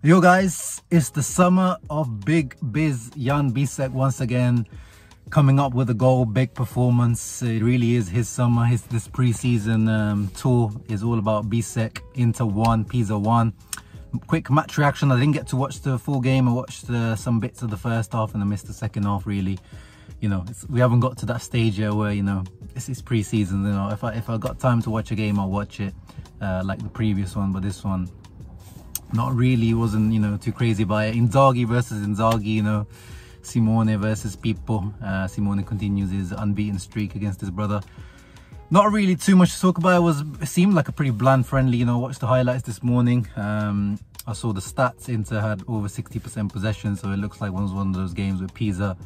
Yo guys, it's the summer of Big Biz. Yann Bisseck once again coming up with a goal, big performance. It really is his summer. This pre-season tour is all about Bisseck. Inter 1, PISA 1. Quick match reaction. I didn't get to watch the full game. I watched some bits of the first half and I missed the second half really. You know, we haven't got to that stage yet where, you know, this is pre-season. You know, if I got time to watch a game, I'll watch it like the previous one, but this one not really, wasn't, you know, too crazy by it. Inzaghi versus Inzaghi, you know, Simone versus Pippo. Simone continues his unbeaten streak against his brother. Not really too much to talk about. It seemed like a pretty bland friendly, you know. I watched the highlights this morning. I saw the stats. Inter had over 60% possession, so it looks like one of those games with Pisa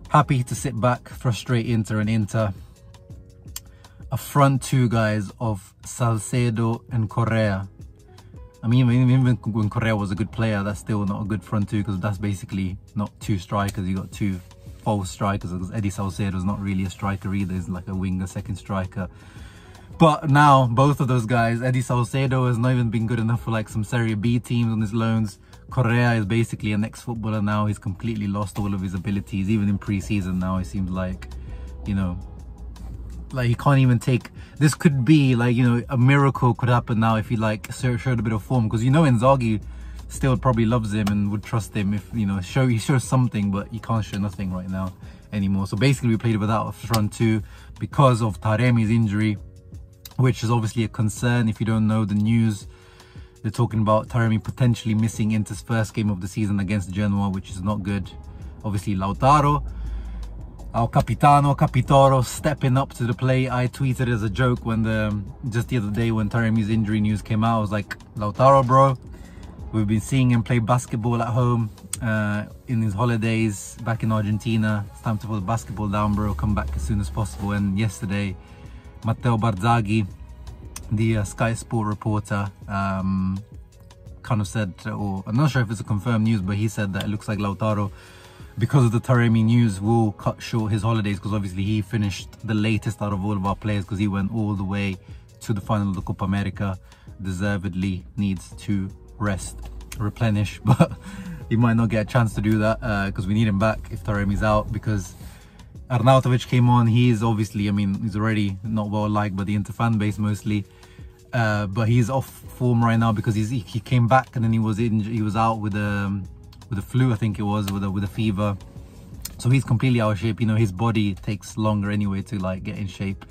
happy to sit back, frustrate Inter, and Inter a front two, guys, of Salcedo and Correa. I mean, even when Correa was a good player, that's still not a good front two, because that's basically not two strikers. You got two false strikers, because Eddie Salcedo is not really a striker either. He's like a winger, second striker. But now both of those guys, Eddie Salcedo has not even been good enough for like some Serie B teams on his loans. Correa is basically an ex-footballer now. He's completely lost all of his abilities. Even in pre-season now, it seems like, you know, like he can't even take. This could be like, you know, a miracle could happen now if he like showed a bit of form, because you know Inzaghi still probably loves him and would trust him if, you know, he shows something, but he can't show nothing right now anymore. So basically we played without a front two because of Taremi's injury, which is obviously a concern. If you don't know the news, they're talking about Taremi potentially missing Inter's first game of the season against Genoa, which is not good. Obviously Lautaro, our Capitano, Capitoro, stepping up to the play. I tweeted as a joke when just the other day when Taremi's injury news came out. I was like, Lautaro, bro, we've been seeing him play basketball at home in his holidays back in Argentina. It's time to put the basketball down, bro. Come back as soon as possible. And yesterday, Matteo Barzaghi, the Sky Sport reporter, kind of said, or I'm not sure if it's a confirmed news, but he said that it looks like Lautaro, because of the Taremi news, will cut short his holidays, because obviously he finished the latest out of all of our players, because he went all the way to the final of the Copa America. Deservedly needs to rest, replenish, but he might not get a chance to do that because we need him back if Taremi's out, because Arnautovic came on. He's obviously, I mean, he's already not well liked by the Inter fan base mostly, but he's off form right now because he came back and then he was out with the flu, I think it was, with a fever. So he's completely out of shape. You know, his body takes longer anyway to like get in shape,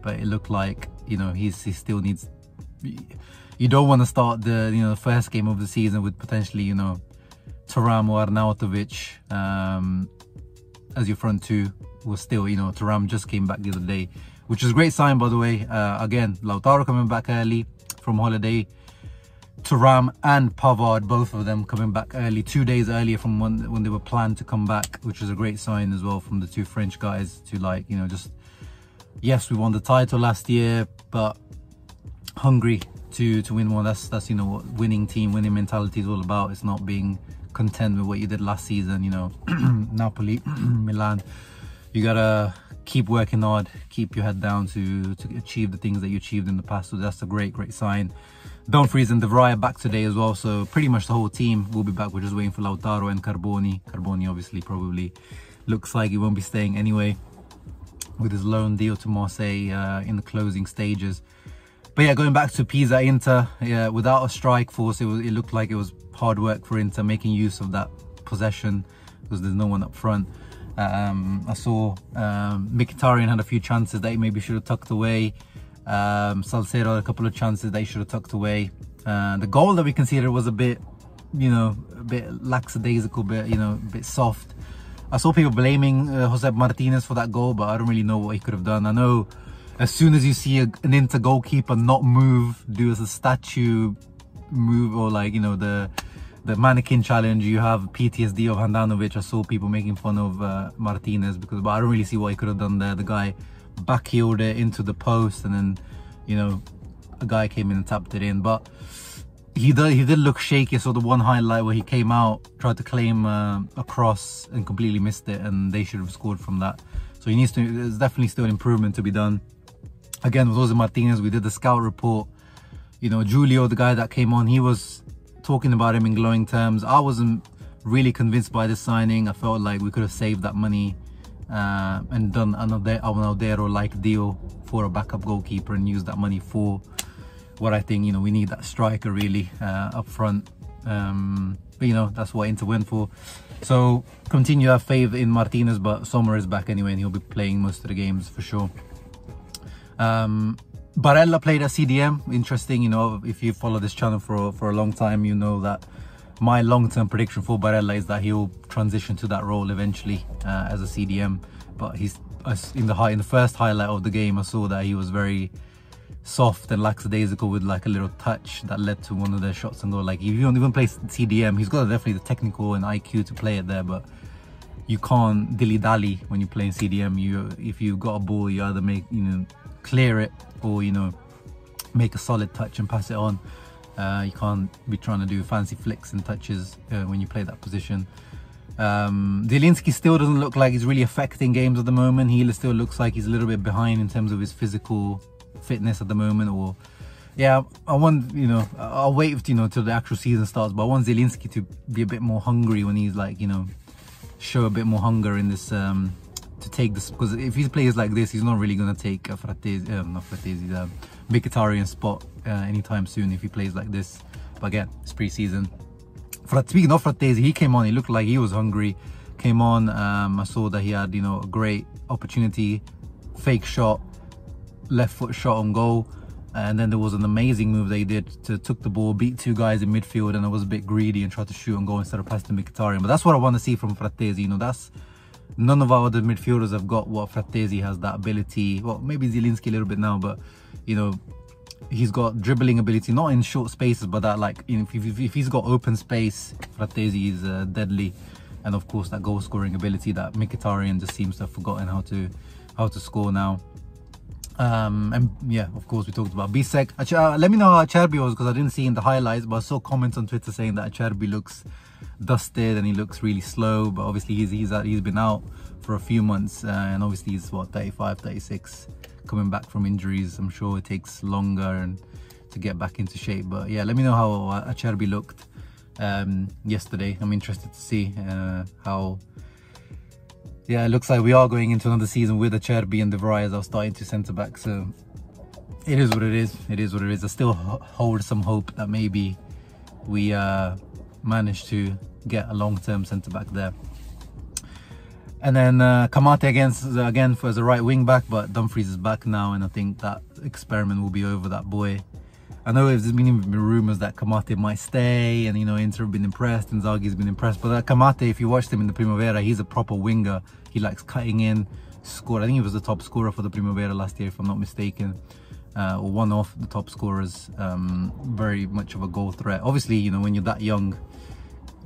but it looked like, you know, he still needs. You don't want to start the, you know, the first game of the season with potentially, you know, Thuram or Arnautovic as your front two. Was still, you know, Thuram just came back the other day, which is a great sign, by the way. Again, Lautaro coming back early from holiday. Thuram and Pavard, both of them coming back early, 2 days earlier from when they were planned to come back, which is a great sign as well from the two French guys to, like, you know, just, yes, we won the title last year, but hungry to win one. That's you know what winning mentality is all about. It's not being content with what you did last season, you know. Napoli, Milan, you gotta keep working hard, keep your head down to achieve the things that you achieved in the past. So that's a great sign. Dumfries and De Vrij back today as well, so pretty much the whole team will be back. We're just waiting for Lautaro and Carboni. Carboni obviously probably looks like he won't be staying anyway, with his loan deal to Marseille in the closing stages. But yeah, going back to Pisa Inter, yeah, without a strike force, it looked like it was hard work for Inter, making use of that possession because there's no one up front. I saw Mkhitaryan had a few chances that he maybe should have tucked away. Salcedo had a couple of chances that he should have tucked away. The goal that we conceded was a bit, you know, a bit lackadaisical, bit, you know, a bit soft. I saw people blaming Josep Martinez for that goal, but I don't really know what he could have done. I know as soon as you see an Inter goalkeeper not move, do as a statue move, or like, you know, the mannequin challenge, you have PTSD of Handanovic. I saw people making fun of Martinez but I don't really see what he could have done there. The guy backheeled it into the post, and then, you know, a guy came in and tapped it in. But he did look shaky. I saw the one highlight where he came out, tried to claim a cross and completely missed it, and they should have scored from that. So there's definitely still improvement to be done. Again, with Jose Martinez, we did the scout report. You know, Julio, the guy that came on, he was talking about him in glowing terms. I wasn't really convinced by this signing. I felt like we could have saved that money and done another Aldeiro-like deal for a backup goalkeeper and used that money for what I think, you know, we need that striker really up front. But you know, that's what Inter went for. So continue to have faith in Martinez, but Sommer is back anyway and he'll be playing most of the games for sure. Barella played at CDM. Interesting, you know, if you follow this channel for a long time, you know that my long-term prediction for Barella is that he'll transition to that role eventually as a CDM. But he's in the first highlight of the game, I saw that he was very soft and lackadaisical with like a little touch that led to one of their shots and goal. Like, if you don't even play CDM, he's got definitely the technical and IQ to play it there, but you can't dilly-dally when you're playing CDM. If you got a ball, you either make, you know, clear it, or, you know, make a solid touch and pass it on. You can't be trying to do fancy flicks and touches when you play that position. Zielinski still doesn't look like he's really affecting games at the moment. He still looks like he's a little bit behind in terms of his physical fitness at the moment. Or yeah, I want, you know, I'll wait, you know, till the actual season starts, but I want Zielinski to be a bit more hungry when he's like, you know, show a bit more hunger in this to take this, because if he plays like this, he's not really going to take Mkhitaryan's spot anytime soon if he plays like this. But again, it's pre-season. Speaking of Frattesi, he came on, he looked like he was hungry. Came on, I saw that he had, you know, a great opportunity, fake shot, left foot shot on goal, and then there was an amazing move they did to took the ball, beat two guys in midfield, and I was a bit greedy and tried to shoot on goal instead of passing to Mkhitaryan. But that's what I want to see from Frattesi. You know, that's, none of our other midfielders have got what Frattesi has, that ability. Well, maybe Zielinski a little bit now, but you know, he's got dribbling ability, not in short spaces, but that, like, you know, if he's got open space, Frattesi is deadly. And of course, that goal scoring ability that Mkhitaryan just seems to have forgotten how to score now. And yeah, of course, we talked about Bisseck. Let me know how Acerbi was, because I didn't see in the highlights, but I saw comments on Twitter saying that Acerbi looks dusted and he looks really slow. But obviously he's been out for a few months, and obviously he's what, 35, 36, coming back from injuries. I'm sure it takes longer and to get back into shape. But yeah, let me know how Acerbi looked yesterday. I'm interested to see how. Yeah, it looks like we are going into another season with Acerbi and De Vrij as our starting two centre back. So it is what it is. It is what it is. I still hold some hope that maybe we manage to get a long-term centre back there. And then Kamate again as a right wing back, but Dumfries is back now, and I think that experiment will be over. That boy. I know there's been rumours that Kamate might stay, and you know, Inter have been impressed, and Inzaghi's been impressed. But that Kamate, if you watched him in the Primavera, he's a proper winger. He likes cutting in, scored. I think he was the top scorer for the Primavera last year, if I'm not mistaken, or one of the top scorers. Very much of a goal threat. Obviously, you know, when you're that young,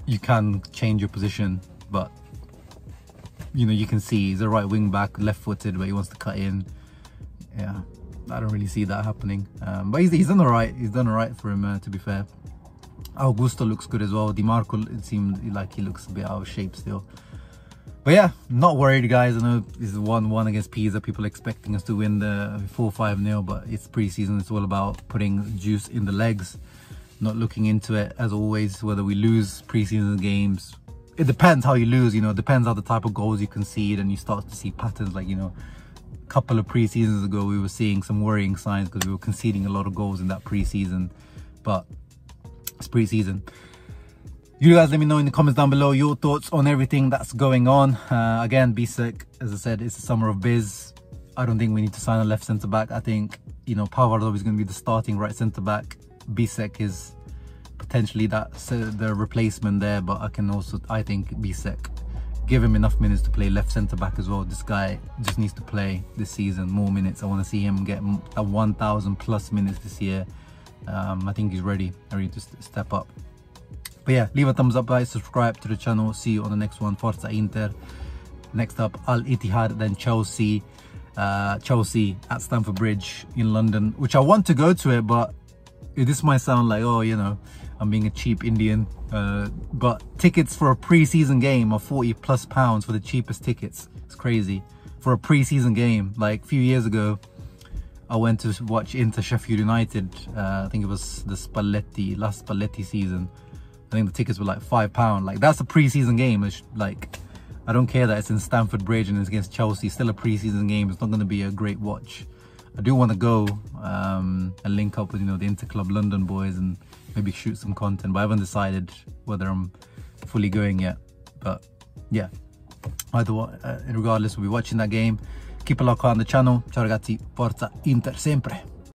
you can change your position, but you know, you can see he's a right wing back, left-footed, but he wants to cut in. Yeah, I don't really see that happening, but he's done all right. He's done all right for him, to be fair. Augusto looks good as well. Di Marco, it seemed like he looks a bit out of shape still. But yeah, not worried, guys. I know this is 1-1 against Pisa. People expecting us to win the 4-5-0, but it's pre-season. It's all about putting juice in the legs, not looking into it, as always, whether we lose pre-season games. It depends how you lose, you know, it depends on the type of goals you concede, and you start to see patterns. Like, you know, couple of pre-seasons ago we were seeing some worrying signs because we were conceding a lot of goals in that pre-season, but it's pre-season. You guys let me know in the comments down below your thoughts on everything that's going on. Again, Bisseck, as I said, it's the summer of biz. I don't think we need to sign a left centre back. I think, you know, Pavardov is going to be the starting right centre back. Bisseck is potentially the replacement there, but I think Bisseck, give him enough minutes to play left centre back as well. This guy just needs to play this season more minutes. I want to see him get a 1,000 plus minutes this year. I think he's ready to step up. But yeah, leave a thumbs up, guys, subscribe to the channel. See you on the next one. Forza Inter. Next up, Al Ittihad, then Chelsea. Chelsea at Stamford Bridge in London, which I want to go to it, but this might sound like, oh, you know, I'm being a cheap Indian, but tickets for a pre-season game are £40+ for the cheapest tickets. It's crazy for a pre-season game. Like a few years ago, I went to watch Inter Sheffield United. I think it was the last Spalletti season, I think the tickets were like £5. Like, that's a pre-season game. It's like, I don't care that it's in Stamford Bridge and it's against Chelsea. It's still a pre-season game. It's not going to be a great watch. I do want to go and link up with, you know, the Interclub London boys and maybe shoot some content, but I haven't decided whether I'm fully going yet. But yeah, either way, regardless, we'll be watching that game. Keep a look on the channel. Ciao ragazzi, forza Inter sempre.